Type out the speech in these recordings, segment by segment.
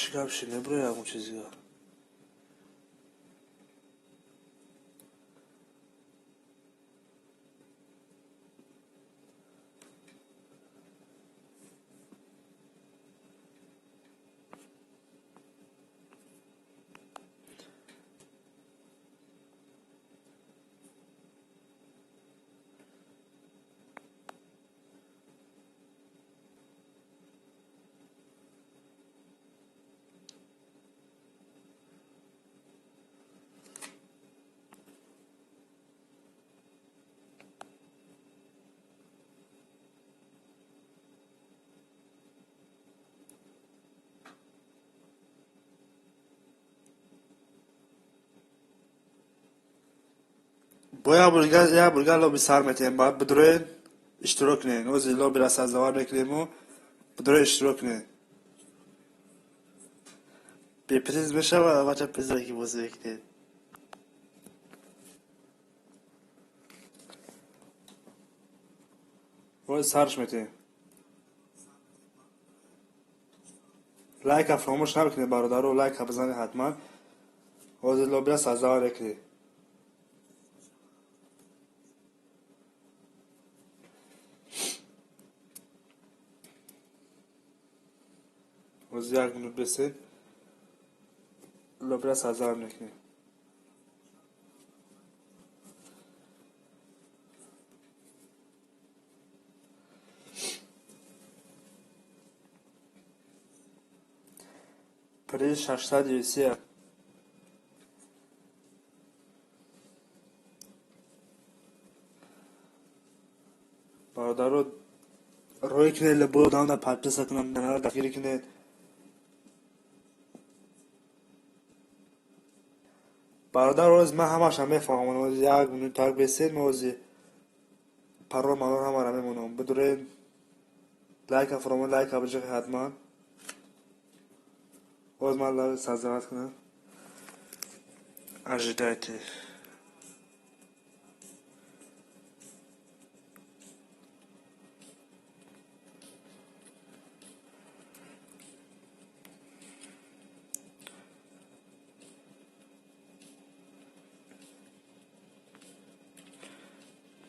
Çıkar ne buraya bu çizgi? یا برگا لوبی سر میتیم باید بدروین اشتراک نه اوزی لوبی را سازوار بکلیمو بدروین اشتراک نه بی پریز بشه و بچه پریزه که بوزی بکنید اوزی سرش میتیم لایک ها فراموش نبکنید برادرو لایک ها بزنید حتما اوزی لوبی را سازوار بکلید اوزی یک منوت بسید لوبی را سازوار میکنید پریز 600 یوسی برادرو روی کنید لبو داون در پرپیس کنم دنها دفگیری کنید برادر روز من همش هم میفهمم اوزی یک منوت تاک بسید موزی پرور مالور همه را میمونم بدورین لایک ها فراموش لایک ها بجه حتما اوز من لایک سازوات کنم ожидайте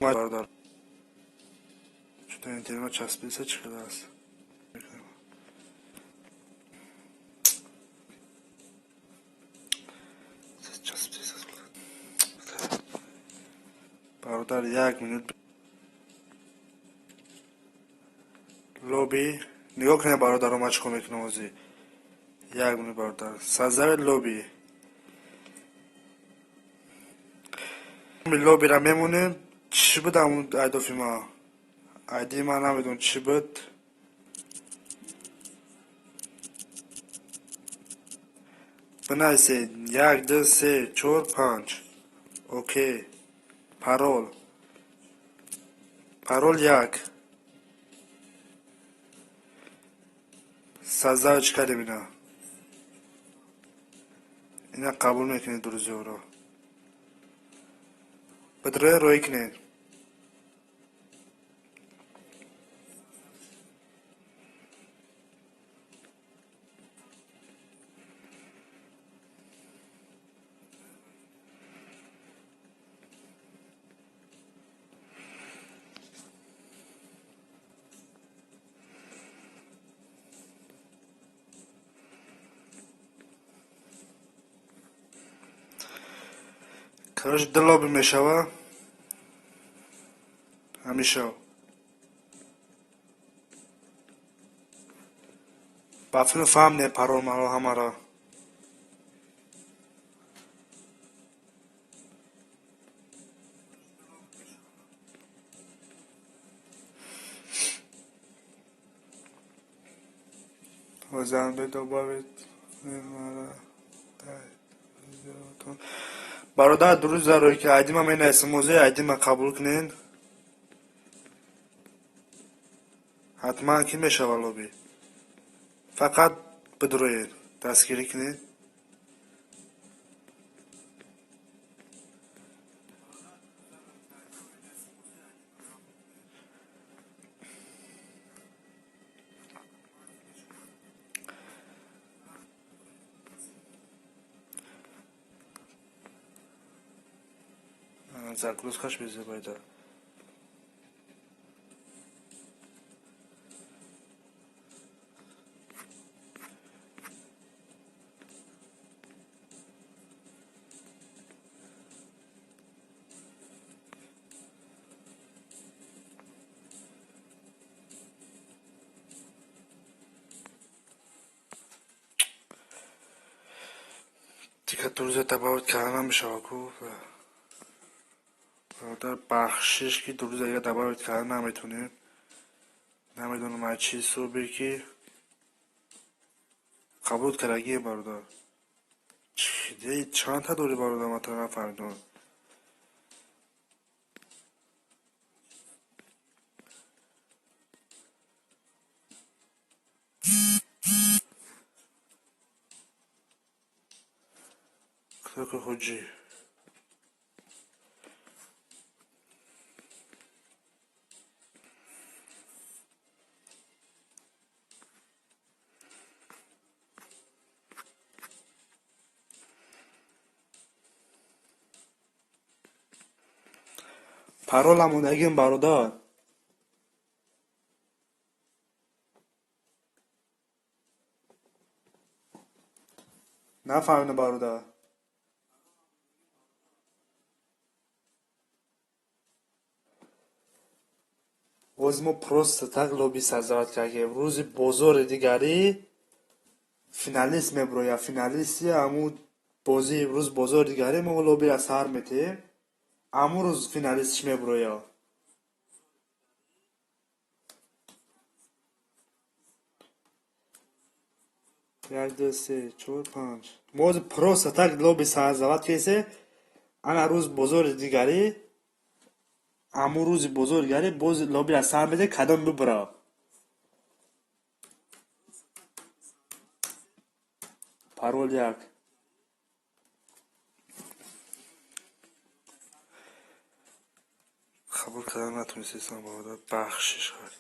برادر چطور اینترنت چسبیسه چقدر است چسبیسه برادر یک منوت لوبی نگاه کنه برادر رو مچ کنه اوزی یک منوت برادر سازوار لوبی لوبی را میمونیم چی بود همون ایدوفی ما ایدی ما نمیدون چی بود بنویسید 1 2 3 4 5 اوکی پرول یک سازوار چی کردیم اینا قبول میکنید دروزی او رو بدروی روی کنید کارش دلابی میشوه همیشه بافنو فهم نه پرول مالو همه را وزن به دوباره برادر دروز ضروری که ایدی ما این اسم موزه ایدی ما قبول کنین حتما که میشه لوبی فقط بدروید دستگیری کنین загруз каш безе байда. دیگه 2 روز تباوت کردن میشه کو در بخشش که 2 روز دیگه تباوت کردن نمیتونیم. نمیدونم از چی صبحی که قبول کرگیه برادر. چند تا دوری برادر من تا نفهمیدم. که خوجی پرولمون اگه برادر نفهمیدم برادر. وزمو پروست так лоби сазават карги рӯзи бозори дигари финалист меброя финалисти аму бози имрӯз бозори дигари мо лобира сар метем аму рӯз финалистиш меброя 1 2 3 4 5 моз просто так лоби сазават кесе ана рӯз бозори дигари аму рӯзи бозори дигари боз лобира сар меде кадом бибра парол як қабул кардан натунистам бародар бахшиш кард.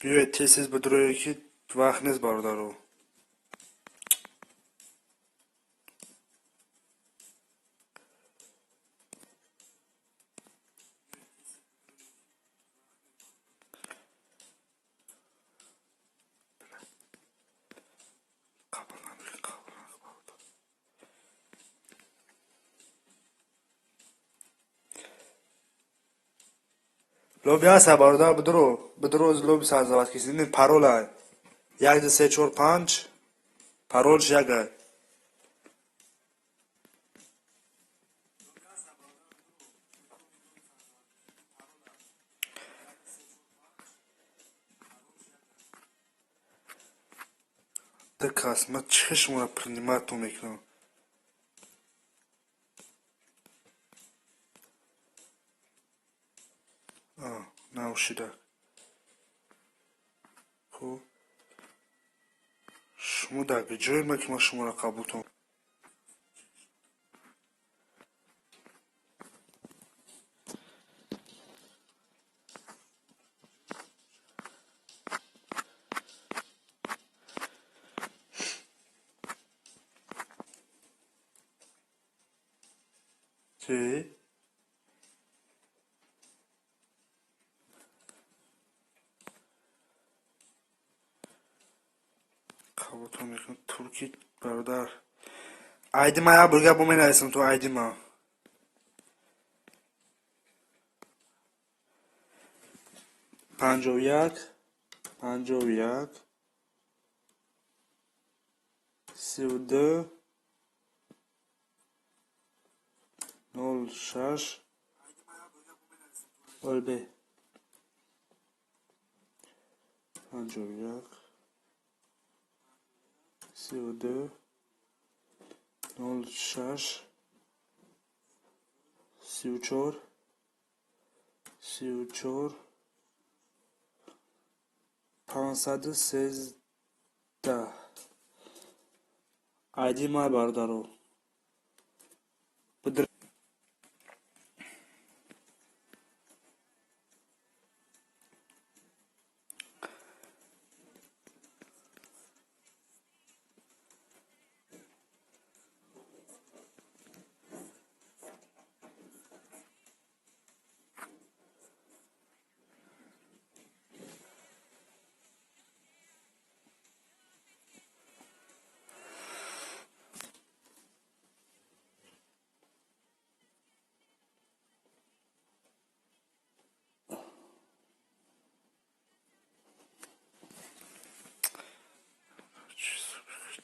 بیاید تیز بدروی که وقت نیست برادرو. لوبی هست برادر بدرو لوبی سازوات کسی این پارول های 1 2 3 4 5 پارولش یکه دکاس من چشم را принимать میکنم. نوشیده خب شما در جای ما که ما شما را قبول کنم چی؟ قبول میکنم ترکی برادر ایدی ما یا برگه با من نایستم تو ایدی ما 51 51 32 06 البه 51 32 06 34 34 513 ایدی ما برادرو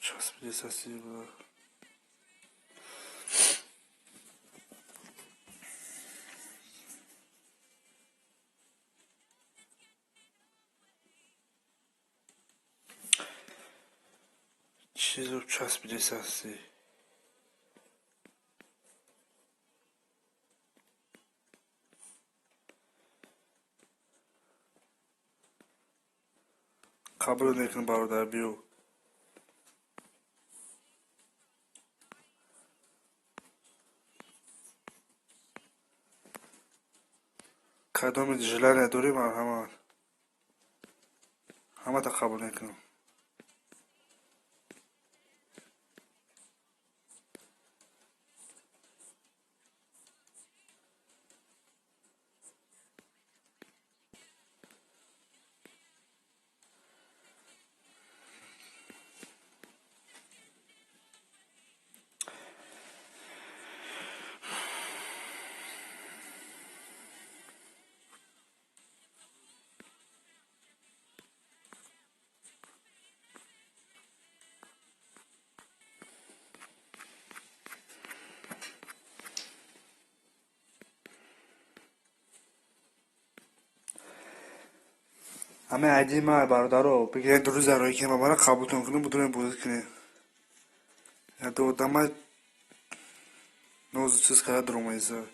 چسبیده سسی بود. چیزو چسبیده سسی. قبول نکن برادر بیو. کدام جله نداری من همه تا قبول نکنم. همه عیدی ما برادرو بگیرین 2000 که ما برای قبولتون کنیم بدون بوزد کنیم. یا دو دمه نوز چیز که درومایزه.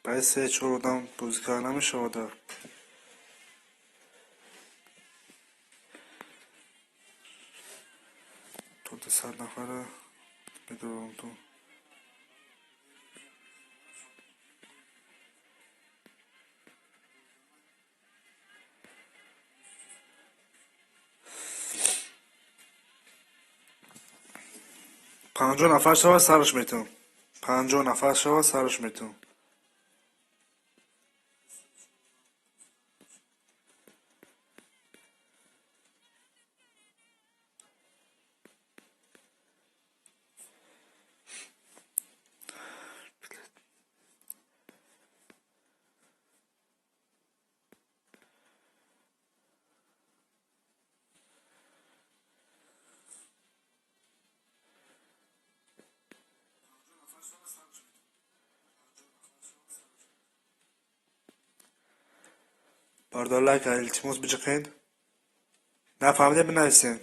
باید 3-4 آدم بازی کار نمیشه آده. تو 100 نفره بدونم تو. پنجاه نفر شود سرش میتون. 50 نفر شود سرش میتون. باردار لایک التماس بجقین. نفهمیده بنویسین.